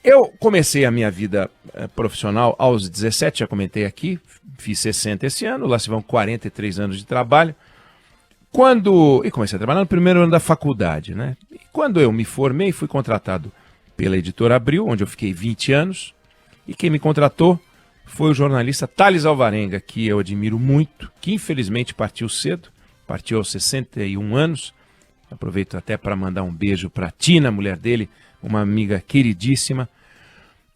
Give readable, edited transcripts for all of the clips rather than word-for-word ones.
Eu comecei a minha vida profissional aos 17, já comentei aqui, fiz 60 esse ano, lá se vão 43 anos de trabalho. E comecei a trabalhar no primeiro ano da faculdade, né? E quando eu me formei, fui contratado pela Editora Abril, onde eu fiquei 20 anos, e quem me contratou foi o jornalista Thales Alvarenga, que eu admiro muito, que infelizmente partiu cedo, partiu aos 61 anos. Aproveito até para mandar um beijo para a Tina, mulher dele, uma amiga queridíssima.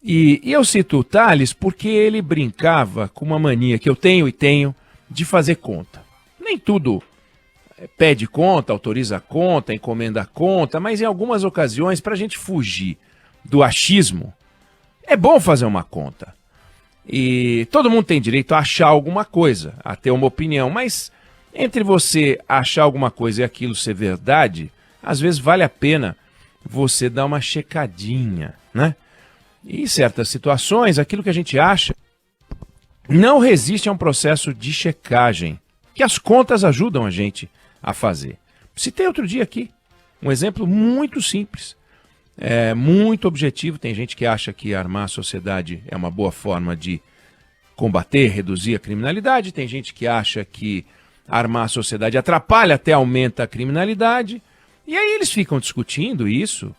E eu cito o Thales porque ele brincava com uma mania que eu tenho de fazer conta. Nem tudo pede conta, autoriza conta, encomenda conta, mas em algumas ocasiões, para a gente fugir do achismo, é bom fazer uma conta. E todo mundo tem direito a achar alguma coisa, a ter uma opinião, mas entre você achar alguma coisa e aquilo ser verdade, às vezes vale a pena você dar uma checadinha, né? E em certas situações, aquilo que a gente acha não resiste a um processo de checagem, que as contas ajudam a gente a fazer. Citei outro dia aqui um exemplo muito simples, muito objetivo. Tem gente que acha que armar a sociedade é uma boa forma de combater, reduzir a criminalidade. Tem gente que acha que armar a sociedade atrapalha, até aumenta a criminalidade. E aí eles ficam discutindo isso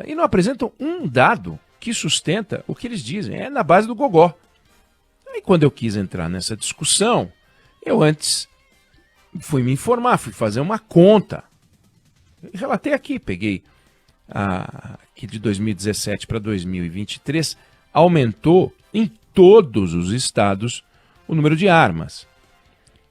e não apresentam um dado que sustenta o que eles dizem. É na base do gogó. Aí quando eu quis entrar nessa discussão, eu antes fui me informar, fui fazer uma conta. Eu relatei aqui, peguei que de 2017 para 2023 aumentou em todos os estados o número de armas.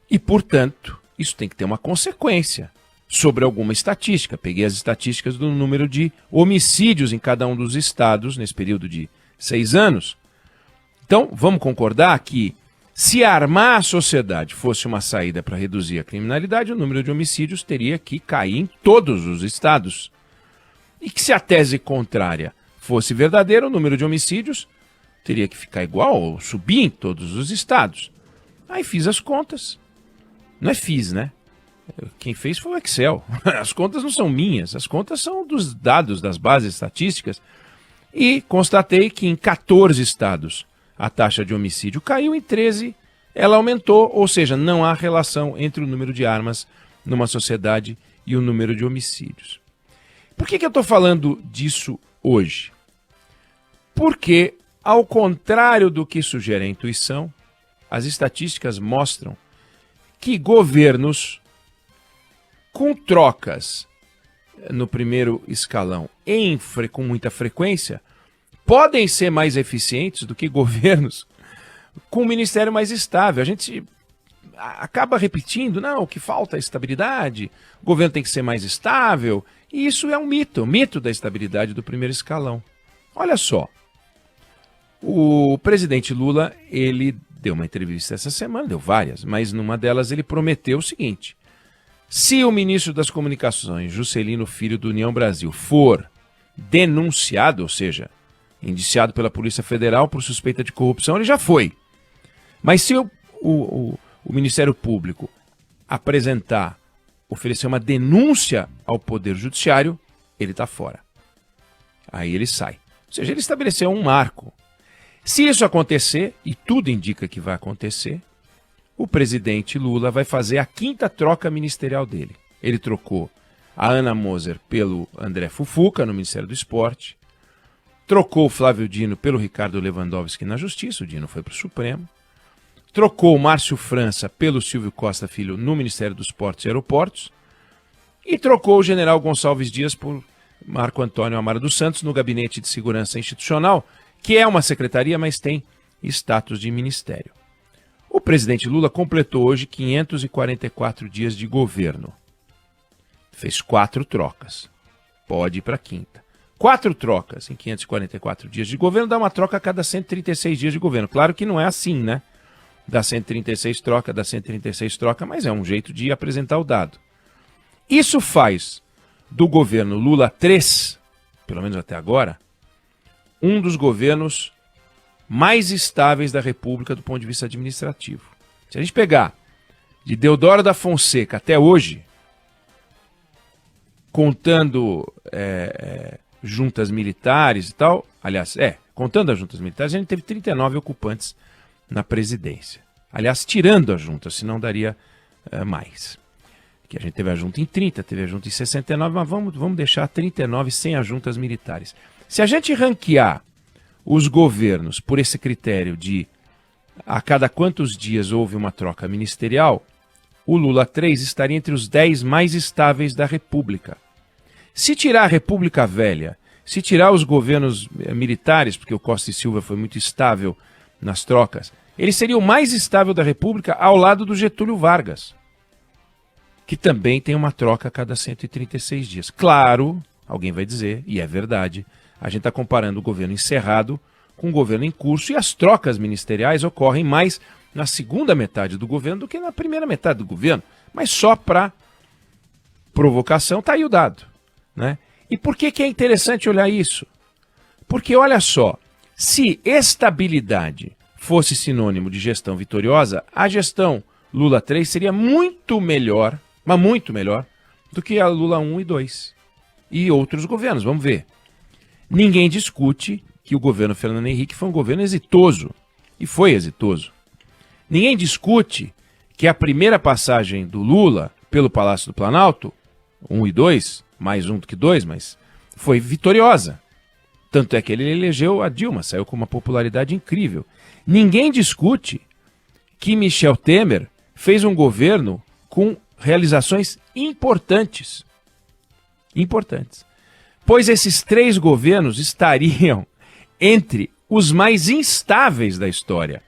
E, portanto, isso tem que ter uma consequência sobre alguma estatística. Peguei as estatísticas do número de homicídios em cada um dos estados nesse período de 6 anos. Então, vamos concordar que se armar a sociedade fosse uma saída para reduzir a criminalidade, o número de homicídios teria que cair em todos os estados. E que se a tese contrária fosse verdadeira, o número de homicídios teria que ficar igual ou subir em todos os estados. Aí fiz as contas. Não é fiz, né? Quem fez foi o Excel. As contas não são minhas, as contas são dos dados das bases estatísticas. E constatei que em 14 estados a taxa de homicídio caiu, em 13 ela aumentou, ou seja, não há relação entre o número de armas numa sociedade e o número de homicídios. Por que eu estou falando disso hoje? Porque, ao contrário do que sugere a intuição, as estatísticas mostram que governos com trocas no primeiro escalão com muita frequência podem ser mais eficientes do que governos com um ministério mais estável. A gente acaba repetindo, não, o que falta é estabilidade, o governo tem que ser mais estável, e isso é um mito da estabilidade do primeiro escalão. Olha só, o presidente Lula, ele deu uma entrevista essa semana, deu várias, mas numa delas ele prometeu o seguinte: se o ministro das Comunicações, Juscelino Filho do União Brasil, for denunciado, ou seja, indiciado pela Polícia Federal por suspeita de corrupção, ele já foi. Mas se o Ministério Público oferecer uma denúncia ao Poder Judiciário, ele está fora. Aí ele sai. Ou seja, ele estabeleceu um marco. Se isso acontecer, e tudo indica que vai acontecer, o presidente Lula vai fazer a 5ª troca ministerial dele. Ele trocou a Ana Moser pelo André Fufuca no Ministério do Esporte, trocou o Flávio Dino pelo Ricardo Lewandowski na Justiça, o Dino foi para o Supremo, trocou o Márcio França pelo Silvio Costa Filho no Ministério dos Portos e Aeroportos e trocou o general Gonçalves Dias por Marco Antônio Amaro dos Santos no Gabinete de Segurança Institucional, que é uma secretaria, mas tem status de ministério. O presidente Lula completou hoje 544 dias de governo. Fez 4 trocas. Pode ir para a 5ª. 4 trocas em 544 dias de governo dá uma troca a cada 136 dias de governo. Claro que não é assim, né? Dá 136 troca, mas é um jeito de apresentar o dado. Isso faz do governo Lula 3, pelo menos até agora, um dos governos mais estáveis da República do ponto de vista administrativo. Se a gente pegar de Deodoro da Fonseca até hoje, contando juntas militares e tal, aliás, contando as juntas militares, a gente teve 39 ocupantes na presidência. Aliás, tirando as juntas, senão daria mais. Que a gente teve a junta em 30, teve a junta em 69, mas vamos deixar 39 sem as juntas militares. Se a gente ranquear os governos por esse critério de a cada quantos dias houve uma troca ministerial, o Lula 3 estaria entre os 10 mais estáveis da República. Se tirar a República Velha, se tirar os governos militares, porque o Costa e Silva foi muito estável nas trocas, ele seria o mais estável da República ao lado do Getúlio Vargas, que também tem uma troca a cada 136 dias. Claro, alguém vai dizer, e é verdade, a gente está comparando o governo encerrado com o governo em curso, e as trocas ministeriais ocorrem mais na segunda metade do governo do que na primeira metade do governo. Mas só para provocação está aí o dado, né? E por que é interessante olhar isso? Porque, olha só, se estabilidade fosse sinônimo de gestão vitoriosa, a gestão Lula 3 seria muito melhor, mas muito melhor, do que a Lula 1 e 2. E outros governos, vamos ver. Ninguém discute que o governo Fernando Henrique foi um governo exitoso, e foi exitoso. Ninguém discute que a primeira passagem do Lula pelo Palácio do Planalto, 1 e 2, mais 1 do que 2, mas foi vitoriosa. Tanto é que ele elegeu a Dilma, saiu com uma popularidade incrível. Ninguém discute que Michel Temer fez um governo com realizações importantes. Importantes. Pois esses 3 governos estariam entre os mais instáveis da história,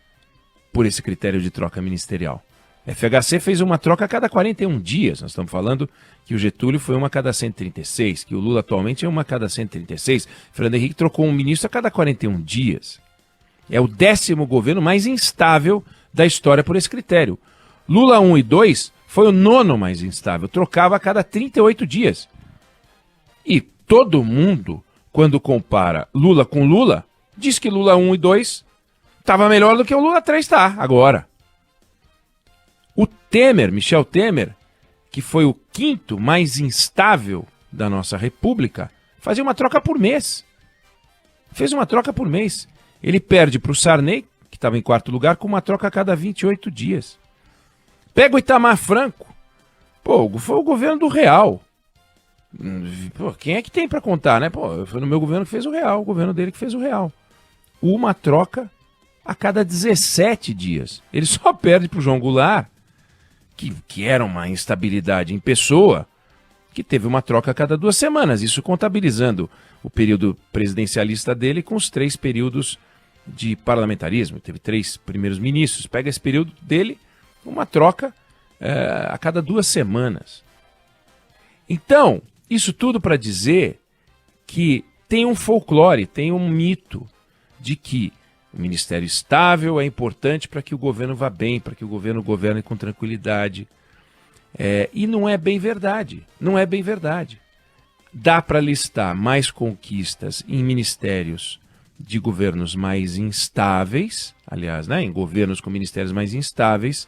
por esse critério de troca ministerial. FHC fez uma troca a cada 41 dias. Nós estamos falando que o Getúlio foi uma a cada 136, que o Lula atualmente é uma a cada 136. Fernando Henrique trocou um ministro a cada 41 dias. É o 10º governo mais instável da história por esse critério. Lula 1 e 2 foi o 9º mais instável, trocava a cada 38 dias. E todo mundo, quando compara Lula com Lula, diz que Lula 1 e 2 estava melhor do que o Lula 3 está agora. O Temer, Michel Temer, que foi o 5º mais instável da nossa república, fazia uma troca por mês. Fez uma troca por mês. Ele perde para o Sarney, que estava em 4º lugar, com uma troca a cada 28 dias. Pega o Itamar Franco. Pô, foi o governo do Real. Pô, quem é que tem para contar, né? Pô, foi no meu governo que fez o Real, o governo dele que fez o Real. Uma troca a cada 17 dias. Ele só perde para o João Goulart, que era uma instabilidade em pessoa, que teve uma troca a cada 2 semanas, isso contabilizando o período presidencialista dele com os 3 períodos de parlamentarismo. Teve 3 primeiros ministros. Pega esse período dele, uma troca a cada 2 semanas. Então, isso tudo para dizer que tem um folclore, tem um mito de que o ministério estável é importante para que o governo vá bem, para que o governo governe com tranquilidade. E não é bem verdade. Não é bem verdade. Dá para listar mais conquistas em ministérios de governos mais instáveis, aliás, né, em governos com ministérios mais instáveis,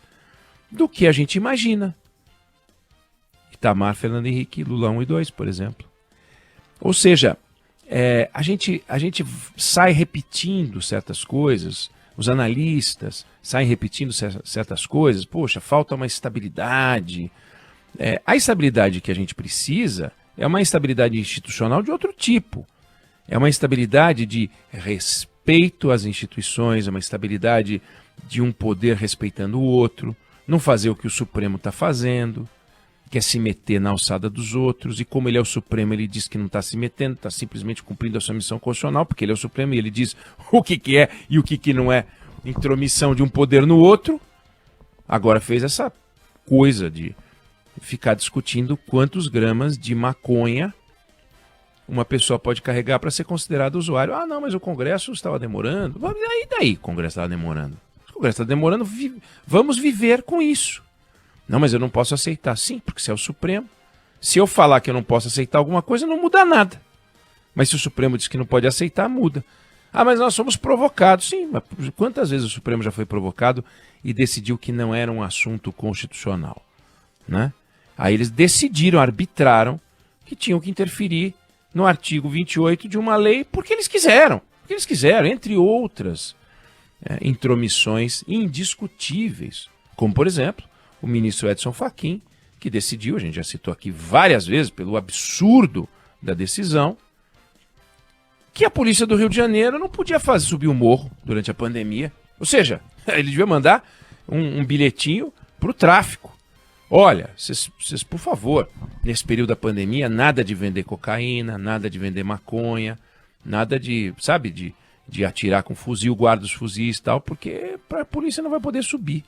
do que a gente imagina. Itamar, Fernando Henrique, Lula 1 e 2, por exemplo. Ou seja, a gente sai repetindo certas coisas, os analistas saem repetindo certas coisas, poxa, falta uma estabilidade. A estabilidade que a gente precisa é uma estabilidade institucional de outro tipo. É uma estabilidade de respeito às instituições, é uma estabilidade de um poder respeitando o outro, não fazer o que o Supremo está fazendo, que é se meter na alçada dos outros, e como ele é o Supremo, ele diz que não está se metendo, está simplesmente cumprindo a sua missão constitucional, porque ele é o Supremo e ele diz o que é e o que não é intromissão de um poder no outro. Agora fez essa coisa de ficar discutindo quantos gramas de maconha uma pessoa pode carregar para ser considerado usuário. Ah, não, mas o Congresso estava demorando. E daí o Congresso estava demorando? O Congresso está demorando, vamos viver com isso. Não, mas eu não posso aceitar. Sim, porque você é o Supremo. Se eu falar que eu não posso aceitar alguma coisa, não muda nada. Mas se o Supremo diz que não pode aceitar, muda. Ah, mas nós somos provocados. Sim, mas quantas vezes o Supremo já foi provocado e decidiu que não era um assunto constitucional, né? Aí eles decidiram, arbitraram que tinham que interferir no artigo 28 de uma lei porque eles quiseram. Porque eles quiseram, entre outras intromissões indiscutíveis. Como, por exemplo, o ministro Edson Fachin, que decidiu, a gente já citou aqui várias vezes, pelo absurdo da decisão, que a polícia do Rio de Janeiro não podia fazer subir o morro durante a pandemia. Ou seja, ele devia mandar um bilhetinho para o tráfico. Olha, vocês, por favor, nesse período da pandemia, nada de vender cocaína, nada de vender maconha, nada de, sabe, de atirar com fuzil, guarda os fuzis e tal, porque a polícia não vai poder subir.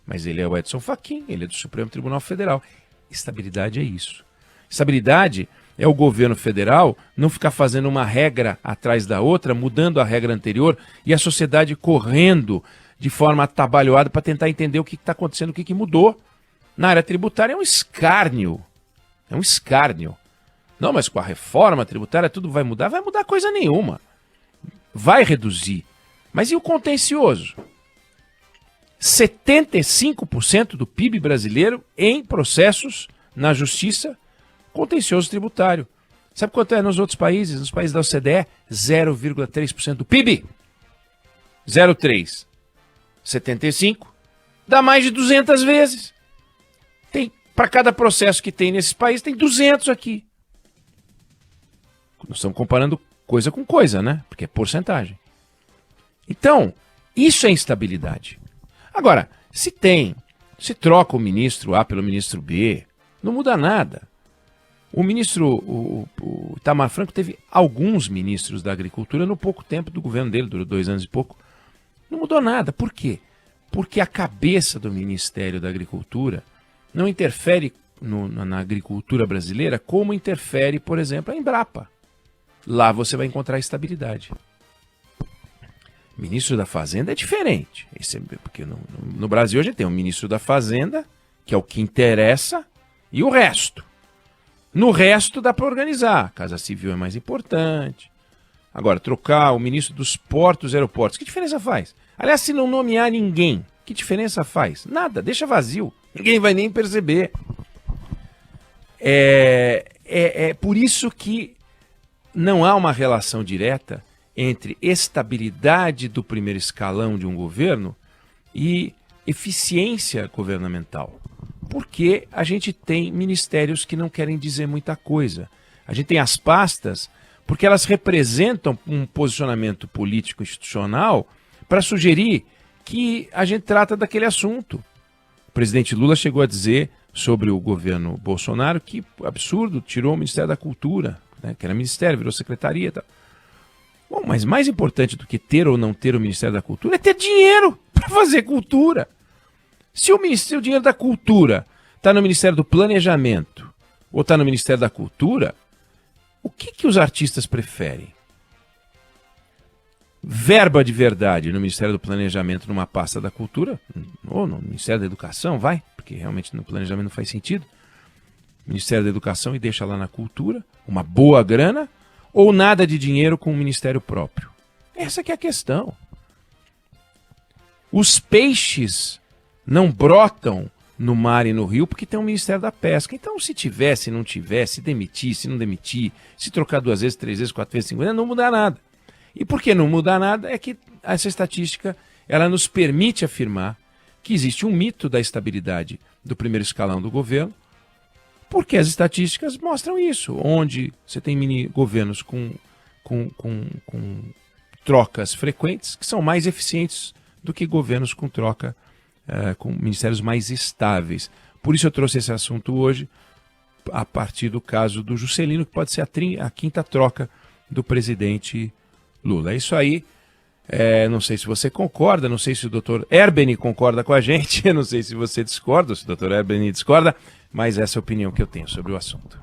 Mas ele é o Edson Fachin, ele é do Supremo Tribunal Federal. Estabilidade é isso. Estabilidade é o governo federal não ficar fazendo uma regra atrás da outra, mudando a regra anterior e a sociedade correndo de forma atabalhoada para tentar entender o que está acontecendo, o que mudou. Na área tributária é um escárnio. É um escárnio. Não, mas com a reforma tributária tudo vai mudar? Vai mudar coisa nenhuma. Vai reduzir. Mas e o contencioso? 75% do PIB brasileiro em processos na justiça contencioso tributário. Sabe quanto é nos outros países? Nos países da OCDE, 0,3% do PIB. 0,3. 75 dá mais de 200 vezes. Tem, para cada processo que tem nesses países, tem 200 aqui. Nós estamos comparando coisa com coisa, né? Porque é porcentagem. Então, isso é instabilidade. Agora, se troca o ministro A pelo ministro B, não muda nada. O ministro, o Itamar Franco teve alguns ministros da agricultura no pouco tempo do governo dele, durou 2 anos e pouco. Não mudou nada. Por quê? Porque a cabeça do Ministério da Agricultura não interfere na agricultura brasileira como interfere, por exemplo, a Embrapa. Lá você vai encontrar estabilidade. Ministro da Fazenda é diferente. Porque no Brasil a gente tem um ministro da Fazenda, que é o que interessa, e o resto. No resto dá para organizar. A Casa Civil é mais importante. Agora, trocar o ministro dos portos e aeroportos, que diferença faz? Aliás, se não nomear ninguém, que diferença faz? Nada, deixa vazio. Ninguém vai nem perceber. É por isso que não há uma relação direta entre estabilidade do primeiro escalão de um governo e eficiência governamental. Porque a gente tem ministérios que não querem dizer muita coisa. A gente tem as pastas porque elas representam um posicionamento político institucional para sugerir que a gente trata daquele assunto. O presidente Lula chegou a dizer sobre o governo Bolsonaro que, absurdo, tirou o Ministério da Cultura, né, que era ministério, virou secretaria e tal. Bom, mas mais importante do que ter ou não ter o Ministério da Cultura é ter dinheiro para fazer cultura. Se o dinheiro da cultura está no Ministério do Planejamento ou está no Ministério da Cultura, o que os artistas preferem? Verba de verdade no Ministério do Planejamento numa pasta da Cultura, ou no Ministério da Educação, vai, porque realmente no Planejamento não faz sentido. Ministério da Educação e deixa lá na Cultura, uma boa grana, ou nada de dinheiro com o Ministério próprio? Essa que é a questão. Os peixes não brotam no mar e no rio porque tem o Ministério da Pesca. Então, se tiver, se não tiver, se demitir, se não demitir, se trocar 2 vezes, 3 vezes, 4 vezes, 5 vezes, não muda nada. E por que não muda nada? É que essa estatística ela nos permite afirmar que existe um mito da estabilidade do primeiro escalão do governo, porque as estatísticas mostram isso, onde você tem mini-governos com trocas frequentes, que são mais eficientes do que governos com troca, com ministérios mais estáveis. Por isso eu trouxe esse assunto hoje, a partir do caso do Juscelino, que pode ser a 5ª troca do presidente Lula. É isso aí. Não sei se você concorda, não sei se o Dr. Erbeni concorda com a gente, não sei se você discorda, ou se o Dr. Erbeni discorda, mas essa é a opinião que eu tenho sobre o assunto.